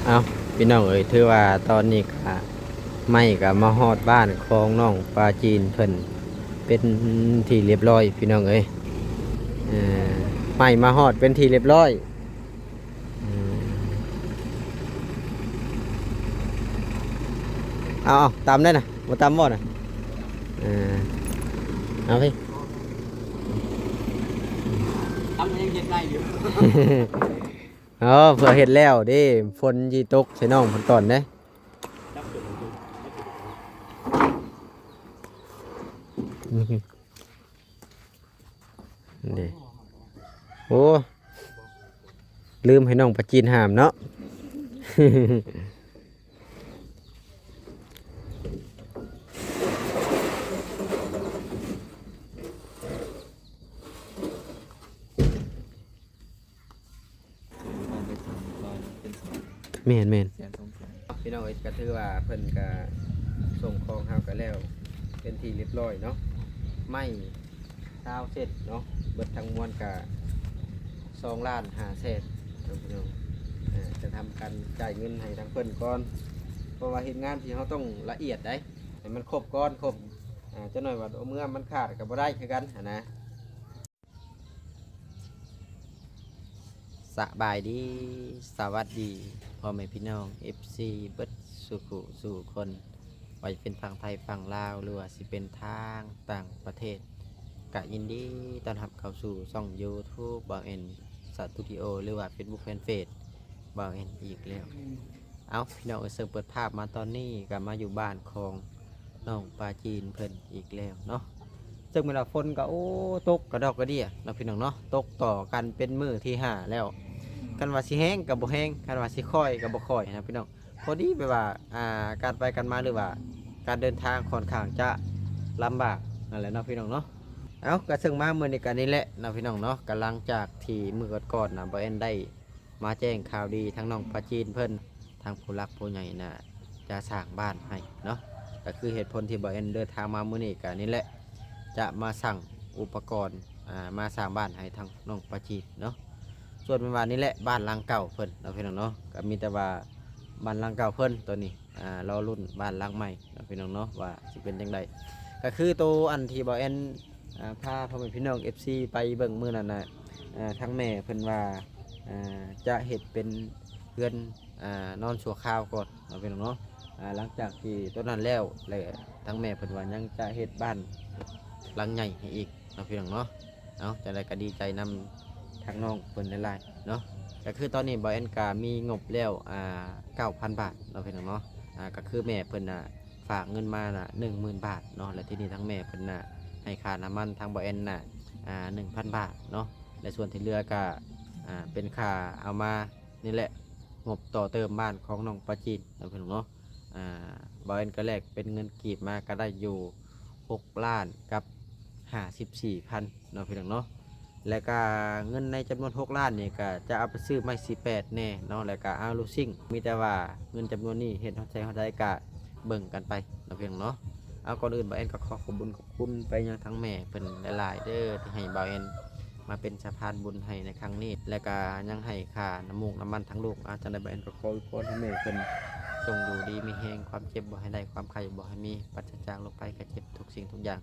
เอาพี่น้องเอ๋ยถือว่าตอนนี้ก็ไม่ก็มาฮอดบ้านของน้องปลาจีนเพิ่นเป็นที่เรียบร้อยพี่น้องเอ๋ยเออไม่มาฮอดเป็นที่เรียบร้อยเอเอาตามได้นะมาตามบ่นะเออเอาพี่ ทำยังเย็นได้อยู่ เออเผื่อเห็ดแล้วเดิฝนยีตกใส่น้องฝนตอนเด้เด้โอ้ลืมให้น้องปลาจีนหามเนาะ แม่นแม่นพี่น้องเอ้ยก็ถือว่าเพิ่นก็ส่งของเฮาก็แล้วเป็นที่เรียบร้อยเนาะไม่เช้าเสร็จเนาะเบิดทั้งมวลก็2 ล้าน5แสนพี่น้องจะทำการจ่ายเงินให้ทางเพิ่นก่อนเพราะว่าเฮ็ดงานที่เฮาต้องละเอียดได้ให้มันครบก่อนครบจักหน่อยว่าเอาเมื่อมันขาดก็บ่ได้คือกันนะสบายดีสวัสดีพ่อแม่พี่น้อง FC เบิดสุขุสู่คนว่าจะเป็นฝั่งไทยฝั่งลาวหรือว่าสิเป็นทางต่างประเทศกะยินดีต้อนรับเข้าสู่ช่อง YouTube บ่าวเอ็นสตูดิโอหรือว่า Facebook Fanpage บ่าวเอ็นอีกแล้วเอาพี่น้องเสิร์ฟเปิดภาพมาตอนนี้ก็มาอยู่บ้านของน้องปลาจีนเพิ่นอีกแล้วเนาะซึ่งเวลาฝนก็โอ้ตกกระดอกกระเดี่ยเนาะพี่น้องเนาะตกต่อกันเป็นมื้อที่5แล้วกันว่าสิแห้งกับบ่แห้งกันว่าสิค่อยกับบ่ค่อยนะพี่น้องพอดีไปว่าการไปกันมาหรือว่าการเดินทางค่อนข้างจะลำบากนั่นแหละเนาะพี่น้องเนาะเอากระซึ่งมามื้อนี้กันนี่แหละเนาะพี่น้องเนาะกำลังจากที่มื้อก่อนๆนะบ่แอนได้มาแจ้งข่าวดีทั้งน้องปลาจีนเพิ่นทางผู้หลักผู้ใหญ่น่ะจะสร้างบ้านให้เนาะก็คือเหตุผลที่บ่แอนเดินทางมามื้อนี้กันนี่แหละจะมาสั่งอุปกรณ์มาสร้างบ้านให้ทางน้องปลาจีนเนาะส่วนเมื่อวานนี้แหละบ้านหลังเก่าเพิ่นเนาะพี่น้องเนาะก็มีแต่ว่าบ้านหลังเก่าเพิ่นตัวนี้รอรุ่นบ้านหลังใหม่เนาะพี่น้องเนาะว่าสิเป็นจังไดก็คือตัวอันที่บ่แอนพาพ่อแม่พี่น้อง FC ไปเบิ่งมื้อนั้นน่ะทั้งแม่เพิ่นว่าจะเฮ็ดเป็นเรือนนอนชั่วคราวก่อนเนาะพี่น้องเนาะหลังจากที่ต้นนั้นแล้วเลยทั้งแม่เพิ่นว่ายังจะเฮ็ดบ้านหลังใหญ่ให้อีกเนาะพี่น้องเนาะเอาจังไดก็ดีใจนำทางน้องเพิ่นหลายๆเนาะก็คือตอนนี้บ่แอนกามีงบแล้ว9,000 บาทเนาะพี่น้องเนาะก็คือแม่เพิ่นฝากเงินมา10,000 บาทเนาะและที่นี่ทั้งแม่เพิ่นให้ค่าน้ำมันทางบ่แอน1,000 บาทเนาะและส่วนที่เหลือก็เป็นค่าเอามานี่แหละงบต่อเติมบ้านของน้องปลาจีนเนาะพี่น้องเนาะบ่แอนก็แลกเป็นเงินกีบมาก็ได้อยู่6 ล้านกับ54,000เนาะพี่น้องเนาะแล้วก็เงินในจำนวน6 ล้านนี่ก็จะเอาไปซื้อไม้48แน่เนาะแล้วก็เอาลูซิ่งมีแต่ว่าเงินจำนวนนี้เห็นเขาใช้เขาได้ก็เบิ่งกันไปเนาะพี่น้องเนาะเอาก่อนอื่นบ่าวเอ็นก็ขอขอบคุณไปยังทั้งแม่เพิ่นหลายๆเด้อที่ให้บ่าวเอ็นมาเป็นสะพานบุญให้ในครั้งนี้แล้วก็ยังให้ค่าน้ำมูกน้ำมันทั้งลูกจังได้บ่าวเอ็นก็ขออวยพรให้แม่เพิ่นจงอยู่ดีมีแฮงความเจ็บบ่ให้ได้ความไข้บ่ให้มีปราศจากโรคภัยไข้เจ็บทุกสิ่งทุกอย่าง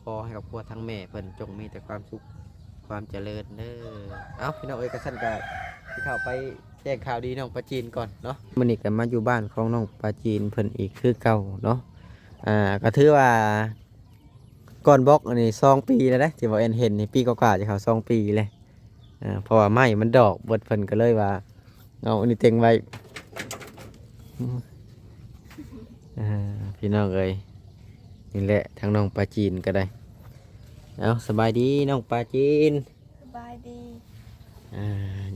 ขอให้ครอบครัวทั้งแม่เพิ่นจงมีแต่ความสุขความเจริญเด้อเอาพี่น้องเอ้ยก็สั่นก็สิเข้าไปแจ้งข่าวดีน้องปลาจีนก่อนเนาะมื้อนี้ก็มาอยู่บ้านของน้องปลาจีนเพิ่นอีกคือเก่าเนาะก็ถือว่าก่อนบล็อกอันนี้2 ปีแล้วนะที่ว่าเอ็นเห็นนี่ปีกว่าๆจะเข้า2 ปีเลยเพราะว่าไม้มันดอกเบิดเพิ่นก็เลยว่าเอาอันนี้เต็งไว้พี่น้องเอ้ยนี่แหละทั้งน้องปลาจีนก็ได้เอาสบายดีน้องปลาจีนสบายดี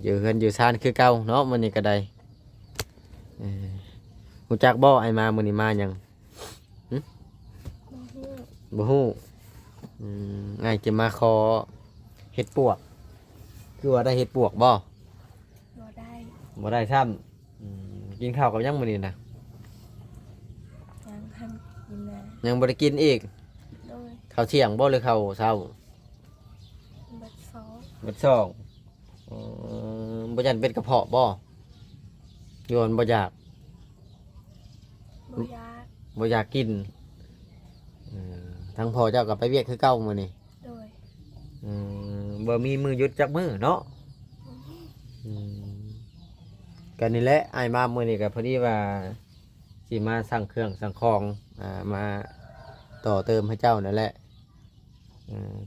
อยู่เฮือนอยู่ซ่านคือเก่าเนาะมื้อนี้ก็ได้ฮู้จักบ่ไอ้มามื้อนี้มาหยังบ่ฮู้ง่ายจะมาขอเฮ็ดปวกคือว่าได้เฮ็ดปวกบ่บ่ได้ บ่ได้ซ้ำกินข้าวกับหยังมื้อนี้นะยังทันกินนะยังบ่ได้กินอีกโดยข้าวเที่ยงบ่หรือข้าวเช้าบัดซอบัดสองบ่ยันเป็นกระเพาะบ่ โยนบ่อยาก บ่อยาก บ่อยากกินทั้งพ่อเจ้าก็ไปเวียกคือเก่ามื้อนี้ โดย บ่มีมือหยุดจักมื้อเนาะกันนี่แหละอ้ายมามื้อนี้ก็พอดีว่าสิมาสั่งเครื่องสั่งของมาต่อเติมให้เจ้านั่นแหละ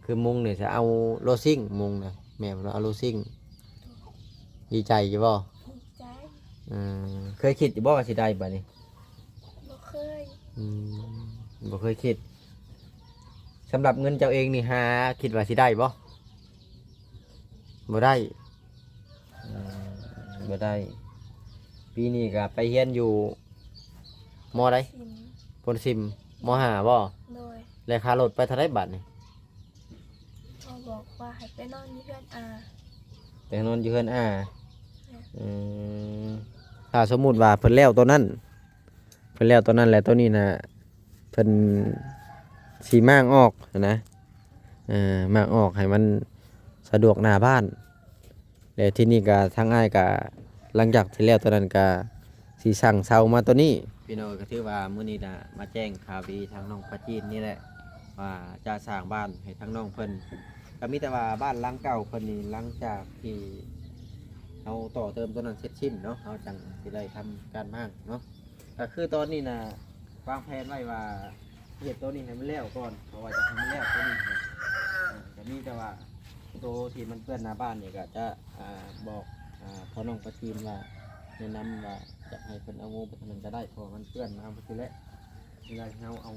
คือมุงเนี่ยจะเอาโลซิ่งมุงนะแม่ผมเอาโลซิ่งดีใจอยู่บ่ ดีใจ เคยคิดอยู่บ่ว่าสิได้บ่นี่ บ่เคย บ่เคยคิดสำหรับเงินเจ้าเองนี่หาคิดว่าสิได้บ่บ่ได้บ่ได้ปีนี้ก็ไปเรียนอยู่มอใด สิน พลซิมมห้าบ่ โดย ราคารถไปเท่าไรบาทนี่ พ่อบอกว่าให้ไปนอนอยู่เพื่อนอา แต่นอนอยู่เฮือนถ้าสมมุติว่าเพิ่นแล้วตัวนั้นเพิ่นแล้วตัวนั้นแหละตัวนี้น่ะเพิ่นสีมางออกนะมางออกให้มันสะดวกหน้าบ้านแล้วที่นี่ก็ทางอ้ายก็หลังจากที่แล้วตัวนั้นก็สิสั่งเซามาตัวนี้พี่น้องก็ถือว่ามื้อนี้น่ะมาแจ้งข่าวดีทางน้องปะจีนนี่แหละว่าจะสร้างบ้านให้ทางน้องเพิ่นก็มีแต่ว่าบ้านหลังเก่าเพิ่นนี่หลังจากที่เอาต่อเติมตัวนั้นเสร็จสิ้นเนาะเอาจังสิได้ทำการบ้านเนาะก็คือตอนนี้น่ะวางแผนไว้ว่าเฮ็ดตัวนี้ให้มันแล้วก่อนเพราะว่าจะให้มันแล้วตัวนี้ก็มีแต่ว่าตัวที่มันเปื้อนหน้าบ้านนี่ก็จะบอกพ่อน้องประทีนว่าแนะนำว่าจะให้เพิ่นเอางูไปทางนั้นก็ได้เพราะมันเปื้อนน้ำไปทีแล้วเวลาเราเอา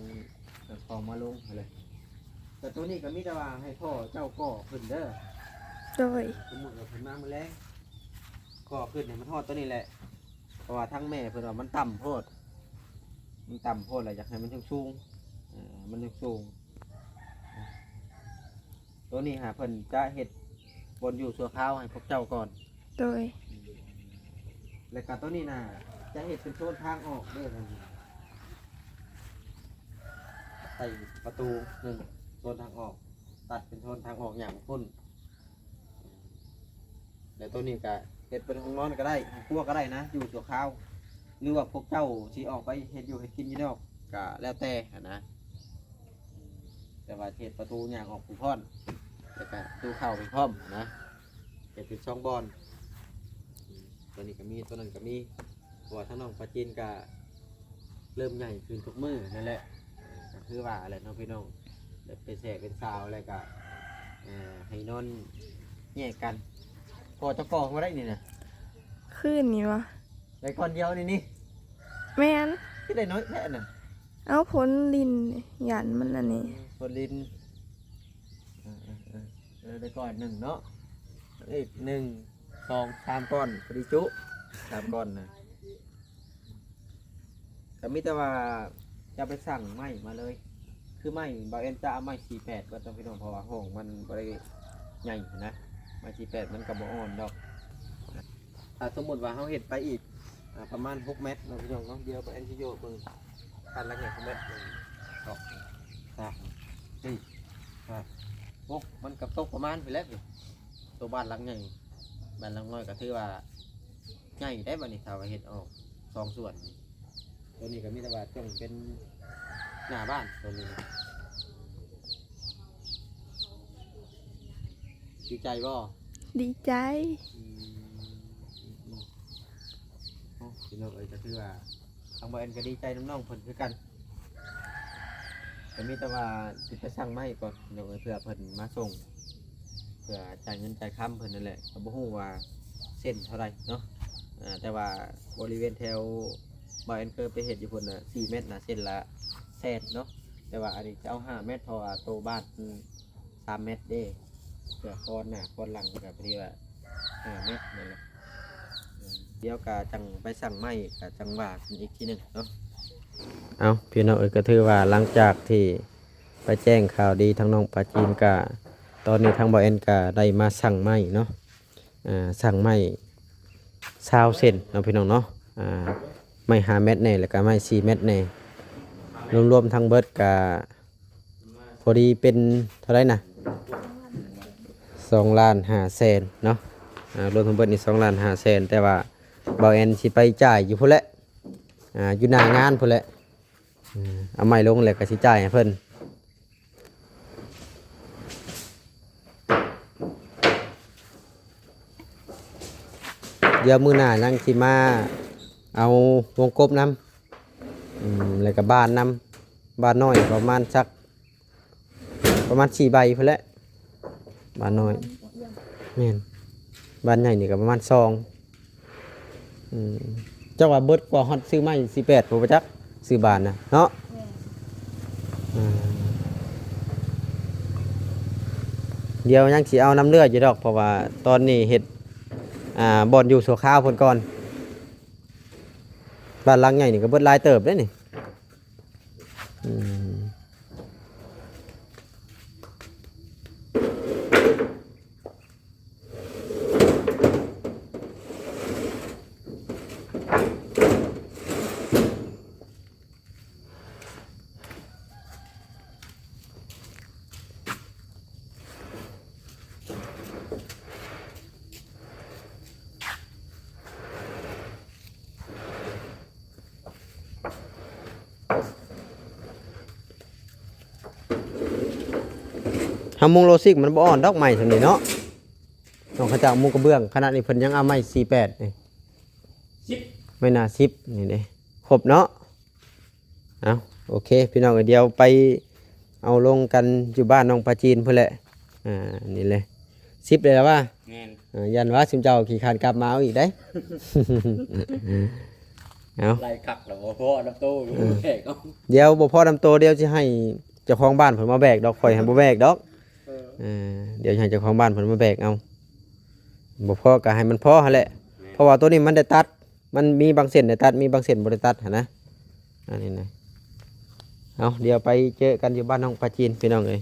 ฟองมาลงเลยแต่ตัวนี้ก็มีแต่ว่าให้พ่อเจ้าก่อขึ้นเด้อ โดย สมมุติว่าเพิ่นมามื้อแลงก่อขึ้นให้มันทอดตัวนี้แหละเพราะว่าทั้งแม่เพิ่นว่ามันต่ำโพดมันต่ำโพดเลยอยากให้มันสูงมันสูงตัวนี้หาเพิ่นจะเฮ็ดบนอยู่ชั่วคราวให้พวกเจ้าก่อน โดย แล้วก็ตัวนี้น่ะจะเฮ็ดเป็นโซนทางออกเด้อท่านใส่ประตูหนึ่งโซนทางออกตัดเป็นโซนทางออกอย่างพุ่นแล้วตัวนี้ก็เฮ็ดเป็นห้องนอนก็ได้ห้องครัวก็ได้นะอยู่ชั่วคราวหรือว่าพวกเจ้าสิออกไปเฮ็ดอยู่เฮ็ดกินอยู่นอกก็แล้วแต่นะแต่ว่าเฮ็ดประตูอย่างออกผู้พรแล้วก็ตู้เข้าไปพร้อมนะเฮ็ดเป็นช่องบอลตัวนี้ก็มีตัวนั้นก็มีเพราะว่าทั้งน้องปลาจีนก็เริ่มใหญ่ขึ้นทุกมื้อนั่นแหละก็คือว่าอะไรน้องพี่น้องเดี๋ยวเป็นแสกเป็นสาวอะไรก็ให้นอนแยกกันพอจะกองมาได้นี่นะ คืนนี้วะ ได้คนเดียวนี่ แม่น ที่ได้น้อยแค่น่ะ เอาผลลินหยันมันอันนี้ คนลินได้ก่อนหนึ่งเนาะอีก1 2 3ก้อนพอดีจุ3ก้อนนะแต่มิแต่ว่าจะไปสั่งไม้มาเลย คือไม้บาเอ็นจะเอาไม้48ก็ต้องพี่น้องเพราะว่าห้องมันบริใหญ่นะไม้48มันกระบอกอ่อนดอกถ้าสมมติว่าเขาเห็ดไปอีกประมาณ6 เมตรเราพี่น้องเนาะเดียวบาเอ็นชิโยเบิ่งกันละเนี่ย6 เมตร1 2 3 4 5 6มันกับตกประมาณไปแล้วตัวบ้านหลังใหญ่บ้านหลังน้อยก็ถือว่าใหญ่ได้บัดนี้ถ้าว่าเห็ดออก2 ส่วนตัวนี้ก็มีแต่ว่าต้องเป็นหน้าบ้านตัวนี้นะดีใจบ่ ดีใจ พี่น้องเอ้ยก็คือว่าทางบ้านก็ดีใจน้องๆเพิ่นคือกันแต่มีแต่ว่าสิไปสั่งไม้ก่อนพี่น้องเอ้ยเพื่อเพิ่นมาส่งเพื่อจ่ายเงินจ่ายค่ำเพิ่นนั่นแหละก็บ่ฮู้ว่าเส้นเท่าไหร่เนาะแต่ว่าบริเวณแถวบ้านเคยไปเฮ็ดอยู่พุ่นน่ะ4 เมตรน่ะเส้นละ100,000เนาะแต่ว่าอันนี้จะเอา5 เมตรเพราะว่าโตบ้าน3 เมตรเด้เพื่อคอนหน้าคอนหลังก็พอดีว่า5 เมตรนั่นแหละเดี๋ยวก็จังไปสั่งไม้ก็จังว่ากันอีกทีหนึงเนาะเอาพี่น้องเอ้ยก็ถือว่าหลังจากที่ไปแจ้งข่าวดีทางน้องปลาจีนก็ตอนนี้ทางบ่เอ็นก็ได้มาสั่งไม้เนาะสั่งไม้20 เซนเนาะพี่น้องเนาะไม้5 เมตรแน่แล้วก็ไม้4 เมตรแน่รวมๆทั้งเบิดก็พอดีเป็นเท่าไหร่นะ2,500,000เนาะรวมทั้งเบิดนี่2,500,000แต่ว่า บ่าวแอนสิไปจ่ายอยู่พุ่นแหละอยู่หน้างานพุ่นแหละเอาไม้ลงแล้วก็สิจ่ายให้เพิ่นเดี๋ยวมื้อหน้ายังสิมาเอาวงกบนำแล้วก็บ้านนำบ้านน้อยประมาณ4 ใบพุ่นแหละบ้านน้อยแม่นบ้านใหญ่นี่ก็ประมาณ2เจ้าว่าเบิดกว่าฮอดซื้อไม้48บ่ประจักซื้อบ้านน่ะเนาะเดี๋ยวยังสิเอาน้ำเลือดอยู่ดอกเพราะว่าตอนนี้เฮ็ดบ่อนอยู่ชั่วคราวเพิ่นก่อนบ้านหลังใหญ่นี่ก็เบิดหลายเติบเด้นี่เฮามุงโลซิกมันบ่อ่อนดอกไม้ซั่นนี่เนาะน้องเขาเจ้ามุงกระเบื้องขนาดนี้เพิ่นยังเอาไม้48นี่10ไม่น่า10นี่เด้ครบเนาะเอาโอเคพี่น้องเดี๋ยวไปเอาลงกันอยู่บ้านน้องปลาจีนพุ่นแหละนี่เลย10เลยแล้วว่าแม่นยันว่าสิมเจ้าขี้คร้านกลับมาเอาอีกได้ เอาไล่คักแล้วบ่พอน้ำโตแบกเอาเดี๋ยวบ่พอน้ำโตเดี๋ยวสิให้เจ้าของบ้านเพิ่นมาแบกดอกข่อยให้บ่แบกดอกเดี๋ยวให้เจ้าของบ้านเพิ่นมาแบกเอาบ่พอก็ให้มันพอหั่นแหละเพราะว่าตัวนี้มันได้ตัดมันมีบางเส้นได้ตัดมีบางเส้นบ่ได้ตัดหั่นนะอันนี้นะเอาเดี๋ยวไปเจอกันอยู่บ้านน้องปลาจีนพี่น้องเอ้ย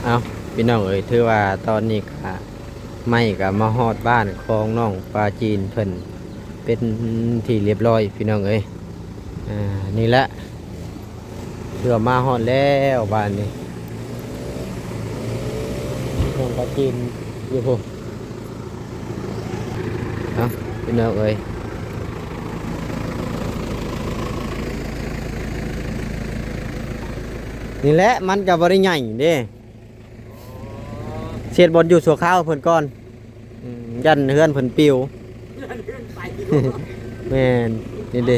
เอาพี่น้องเอ้ยถือว่าตอนนี้ก็ไม่ก็มาฮอดบ้านของน้องปลาจีนเพิ่นเป็นที่เรียบร้อยพี่น้องเอ้ยนี่แหละเพื่อมาฮอดแล้วบ้านนี้น้องปลาจีนอยู่พุ่นเอาพี่น้องเอ้ยนี่แหละมันก็บ่ได้ใหญ่เด้เสียดบอลอยู่สัวข้าวเพิ่นก่อนยันเฮือนเพิ่นปิวแม่นนี่เด้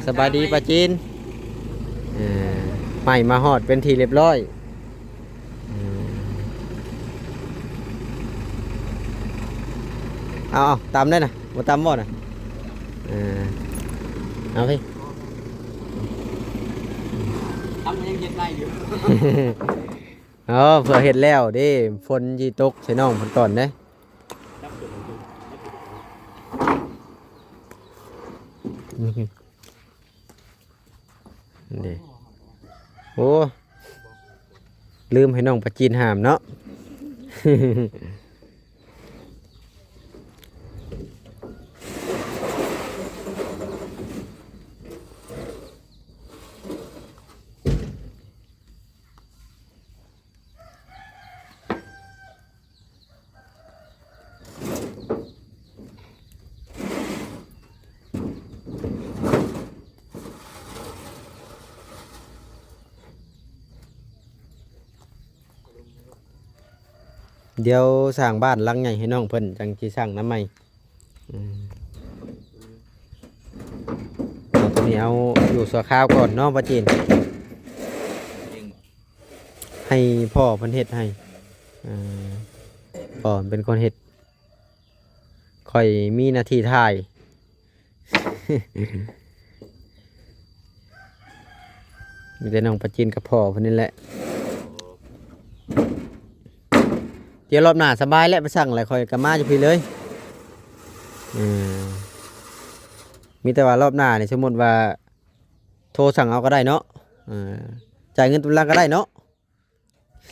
สบายดีปลาจีนใหม่มาฮอดเป็นทีเรียบร้อยเอาตามได้น่ะบ่ตามบ่น่ะเอาพี่ทำยังเฮ็ดได้อยู่ เผื่อเห็ดแล้วเด้ฝนยีตกใส่น้องฝนก่อนเด้นี่โอ้ลืมให้น้องปลาจีนหามเนาะ เดี๋ยวสร้างบ้านหลังใหญ่ให้น้องเพิ่นจังสิสร้างน้ำใหม่ตอนนี้เอาอยู่สัวข้าวก่อนเนาะปลาจีนให้พ่อเพิ่นเฮ็ดให้พ่อเป็นคนเฮ็ดค่อยมีหน้าที่ถ่าย มีแต่น้องปลาจีนกับพ่อเพิ่นนี่แหละเดี๋ยวรอบหน้าสบายแล้วไปสั่งอะไรคอยกลับมาจะพี่เลยมีแต่ว่ารอบหน้าเนี่ยสมมติว่าโทรสั่งเอาก็ได้เนาะจ่ายเงินตุลาก็ได้เนาะ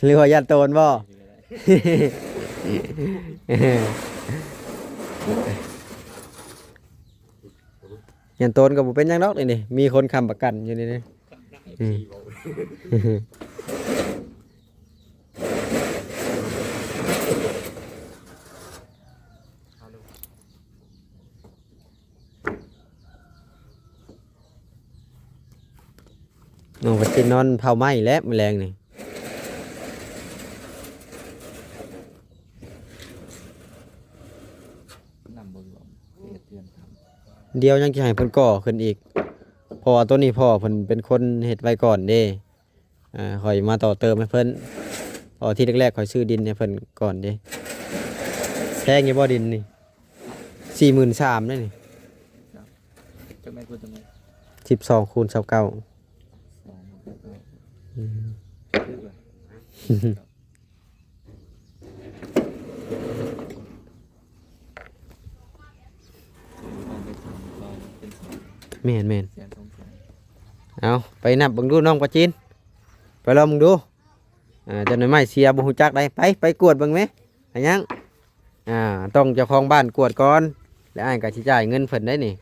หรือว่าญาติโตนบ่ ญาติโตนก็บ่เป็นหยังดอกนี่มีคนค้ำประกันอยู่นี่ น้องก็สินอนเผาไหม้แล้วมื้อแลงนี่ นำบนหลวงเตือนท เดียวยังสิให้เพิ่นก่อขึ้นอีกเพราะว่าตัวนี้พ่อเพิ่นเป็นคนเฮ็ดไว้ก่อนเด้ข่อยมาต่อเติมให้เพิ่นพอที่แรกๆข่อยซื้อดินให้เพิ่นก่อนเด้แพงอยู่บ่ดินนี่ 43,000เด้นี่ ำจะไม่พูดจะไม่ 12คูณ29 สองแล้วก็ อืม คือแบบไปทำตอนเป็นสอง แม่น แสนสองแสน ๆเอาไปนับเบิ่งดูน้องปลาจีนไปลองมึงดูเจ้าหน่อยไม้เสียบ่ฮู้จักได้ไปกวดเบิ่งแหมอันยังต้องเจ้าของบ้านกวดก่อนแล้วอ้ายก็สิจ่ายเงินเพิ่นได้นี่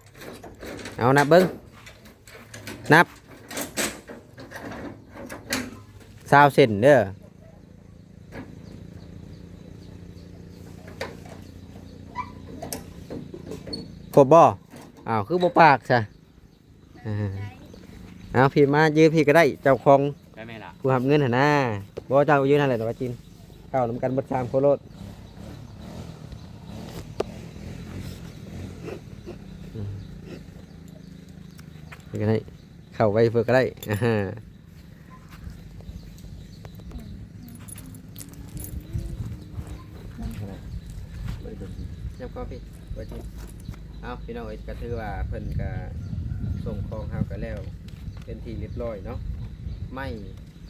เอานับเบิ่งนับ20เซนเด้อครบบ่อ้าวคือบ่ปากซะเอาพี่มายืมพี่ก็ได้เจ้าของ ได้ไหมล่ะ ผู้หับเงินหั่นนะบ่เจ้ายืนนั่นแหละตัวจินเข้านำกันเบิด3โคโลดนี่ก็ได้เข้าไว้เพื่อก็ได้ยับก็พี่ตัวจินเอาพี่น้องเอ้ยก็ถือว่าเพิ่นก็ส่งของเฮาก็แล้วเป็นที่เรียบร้อยเนาะไม่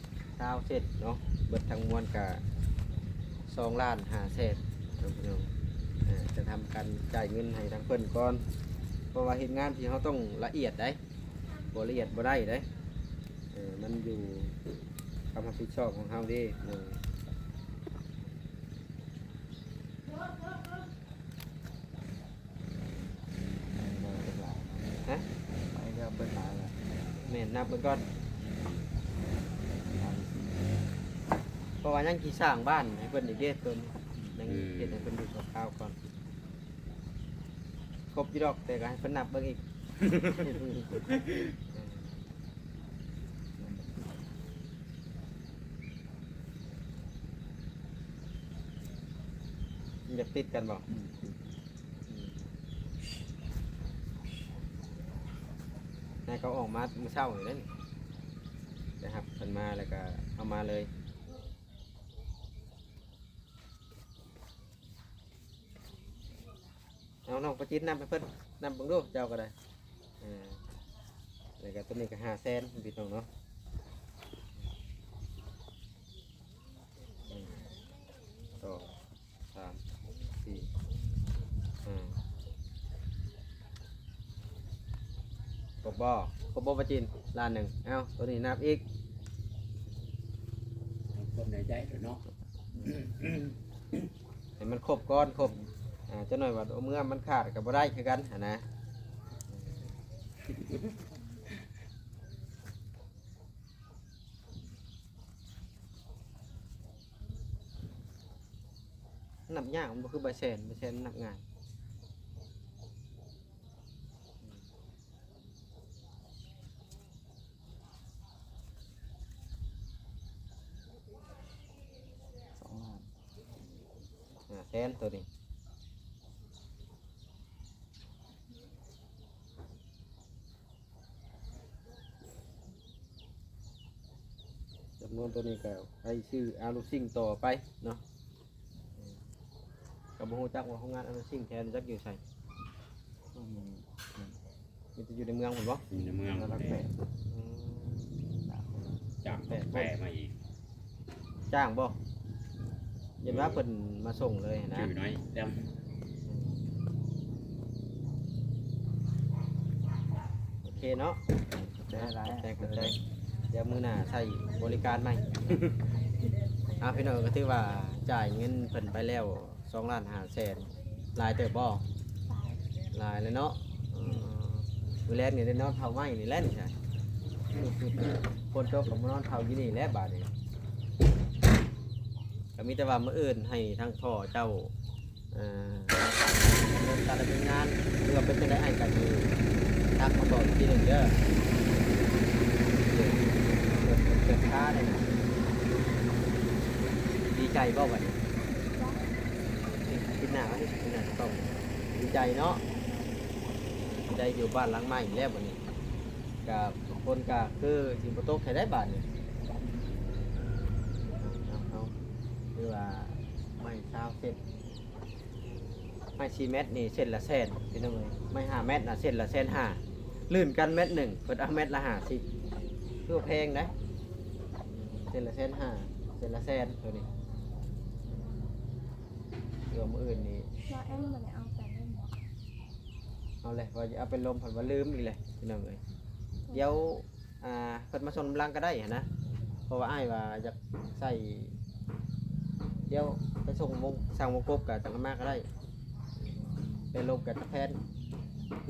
20เซนเนาะเบิดทั้งมวลก็2,500,000เนาะพี่น้องจะทำการจ่ายเงินให้ทางเพิ่นก่อนเพราะว่าเฮ็ดงานที่เฮาต้องละเอียดได้บ่ละเอียดบ่ได้เด้มันอยู่ความรับผิดชอบของเฮาเด้ฮะ ไปก็เปิดหลายละ แม่นนับเบิ่งก่อนเพราะว่ายังสิสร้างบ้านให้เพิ่นอีกเด้ตัวนี้ยังเฮ็ดให้เพิ่นดูคร่าวๆก่อนครบอยู่ดอกแต่ก็ให้เพิ่นนับเบิ่งอีก มันจะติดกันบ่นายเขาออกมาเมื่อเช้าอยู่นั่นนะครับเพิ่นมาแล้วก็เอามาเลยเอาน้องประจิตนำไปเพิ่นนำเบิ่งดูเจ้าก็ได้แล้วก็ตัวนี้ก็500,000พี่น้องเนาะต่อ3 4 5ครบบ่ประจินล้านหนึ่งเอาตัวนี้นับอีก คนในใจเนาะ ให้มันครบก้อนครบจะหน่อยว่าเมื่อมันขาดกับบ่ได้คือกันนะนับยากมันบ่คือใบแสนนับง่ายแสนตัวนี้จำนวนตัวนี้ก็ไปชื่ออารูซิ่งต่อไปเนาะกับโมโหจักว่าของงานอารูซิ่งแทนจักอยู่ใส่มันจะอยู่ในเมืองผมบ่ อยู่ในเมือง รักแปด จากแปะมาอีก จ้างบ่เย็นว่าเพิ่นมาส่งเลยนะ ชื่อน้อยด โอเคเนาะ ใจร้าย ขอบใจเดี๋ยวมื้อหน้าใช้บริการใหม่ พี่น้องก็ถือว่าจ่ายเงินเพิ่นไปแล้ว2,500,000ลายเติบบ่ลายเลยเนาะมื้อแรกนี่ได้นอนเผาไหม้นี่แหละนี่ใช่คนโตก็มานอนเผาอยู่นี่แหละบาดนี้ก็มีแต่ว่ามื้ออื่นให้ทางพ่อเจ้าดำเนินการดำเนินงานหรือว่าเป็นไปได้อ้ายก็สิทักมาบอกอีกทีหนึงเด้อ ช้าได้ดีใจบ่บัดนี้ กินหน้าก็ได้กินหน้าก็ต้องดีใจเนาะดีใจอยู่บ้านหลังใหม่แล้วบัดนี้กับคนก็คือสิบ่ตกให้ได้บาทนี่เอาคือว่าไม่เช้าเสร็จไม่4 เมตรนี่เส้นละแสนพี่น้องเอ้ยไม่5 เมตรน่ะเส้นละแสนห้าลื่นกันเม็ดหนึ่งเพิ่นเอาเม็ดละ50คือว่าแพงนะเส้นละแสนห้าเส้นละแสนตัวนี้เรื่องมื้ออื่นนี่ เราแอมมาได้เอาแต่เล่นบอก เอาเลยว่าจะเอาเป็นลมผันว่าลืมอีกเลยพี่น้องเอ้ยเดี๋ยวเพิ่นมาชนกำลังก็ได้หั้นนะเพราะว่าอ้ายว่าจะใส่เดี๋ยวไปส่งสั่งวงกบกับจังมากก็ได้เป็นลมกับตะแพน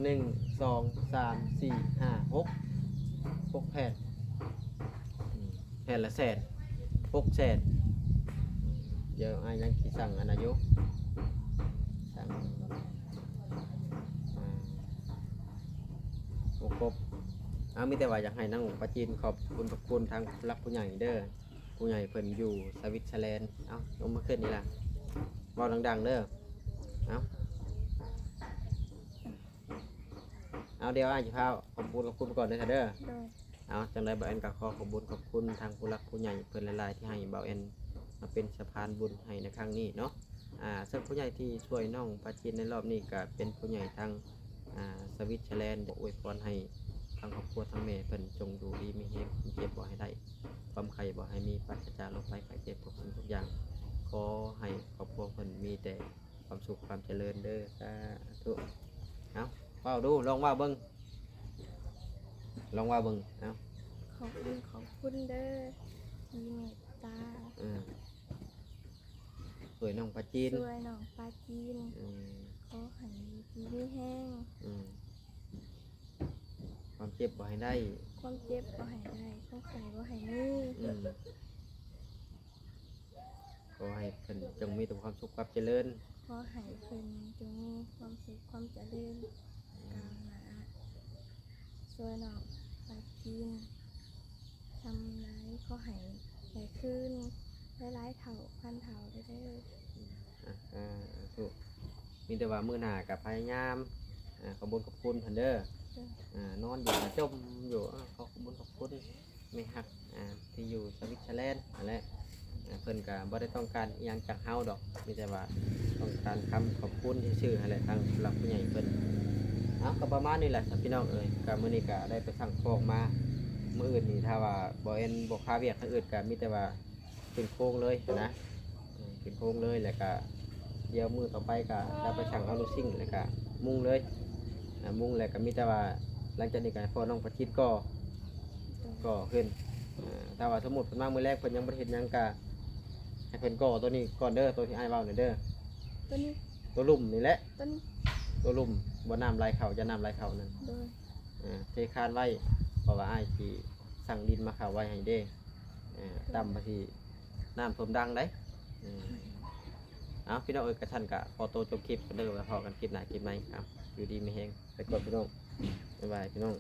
1 2 3 4 5 6แผ่นแผ่นละแสน6 แสนเดี๋ยวอ้ายยังสิสั่งอันอายุสั่งโอ้ครบมีแต่ว่าอยากให้นั่งประจีนขอบคุณทางผู้รักผู้ใหญ่เด้อผู้ใหญ่เพิ่นอยู่สวิตเซอร์แลนด์ลงมาขึ้นนี่ล่ะเว้าดังๆเด้อเดี๋ยวอ้ายสิพาขอบคุณก่อนเด้อค่ะเด้อ โดย จังได๋บ่าวแอนก็ขอบคุณทางผู้รักผู้ใหญ่เพิ่นหลายๆที่ให้บ่าวแอนมาเป็นสะพานบุญให้ในครั้งนี้เนาะซึ่งผู้ใหญ่ที่ช่วยน้องประจีนในรอบนี้ก็เป็นผู้ใหญ่ทางสวิตเซอร์แลนด์อวยพรให้ทางครอบครัวทั้งแม่เพิ่นจงดูดีมีแรงเจ็บบ่ให้ได้ความไข้บ่ให้มีปราศจากโรคภัยไข้เจ็บทุกสิ่งทุกอย่างขอให้ครอบครัวเพิ่นมีแต่ความสุขความเจริญเด้อสาธุเว้าดูลองว่าเบิ่งขอบคุณเด้อที่เมตตา สวยน้องประจีน ช่วยน้องปลาจีนขอให้ดีไม่แห้ง ความเจ็บบ่ให้ได้ ความเจ็บก็ให้ได้ความไข่ก็ให้มี ขอให้เพิ่นจงมีแต่ความสุขความเจริญ ขอให้เพิ่นจงมีความสุขความเจริญก้าวหน้าช่วยน้องปลาจีนทำร้ายก็ให้ใหญ่ขึ้นหลายๆเท่าพันเท่าได้เด้อ ถูกมีแต่ว่ามื้อหน้าก็พยายามขอบคุณเพิ่นเด้อนอนอยู่จมอยู่ขอบคุณไม่ฮักที่อยู่สวิตเซอร์แลนด์นั่นแหละเพิ่นก็บ่ได้ต้องการอิหยังจากเฮาดอกมีแต่ว่าต้องการคำขอบคุณชื่อๆนั่นแหละทางผู้หลักผู้ใหญ่เพิ่นก็ประมาณนี้แหละพี่น้องเอ้ยก็มื้อนี้ก็ได้ไปสั่งของมามื้ออื่นนี่ถ้าว่าบ่เอ็นบ่คาเวียกทางอื่นก็มีแต่ว่าขึ้นโค้งเลยนะขึ้นโค้งเลยแล้วก็เดี๋ยวมื้อต่อไปก็จะไปสั่งเอาลูกซิ่งแล้วก็มุงเลยมุงแล้วก็มีแต่ว่าหลังจากนี้ก็พอน้องประชิดก็ขึ้นถ้าว่าสมมุติเพิ่นมามื้อแรกเพิ่นยังบ่เฮ็ดหยังก็ให้เพิ่นก่อตัวนี้ก่อนเด้อตัวที่อ้ายเว้านี่เด้อ ตัวนี้ ตัวลุ่มนี่แหละ ตัวนี้ ตัวลุ่มบ่น้ำไหลเข้าจะน้ำไหลเข้านั่น โดย เทคานไว้เพราะว่าอ้ายสิสั่งดินมาเข้าไว้ให้เด้ต่ำไปที่น้ำท่วมดังได้พี่น้องเอ้ยกระชั้นกะพอโตจบคลิปก็เด้อไว้พอกันคลิปหน้าคลิปใหม่อยู่ดีมีแฮงไปกดพี่น้องบ๊ายบายพี่น้อง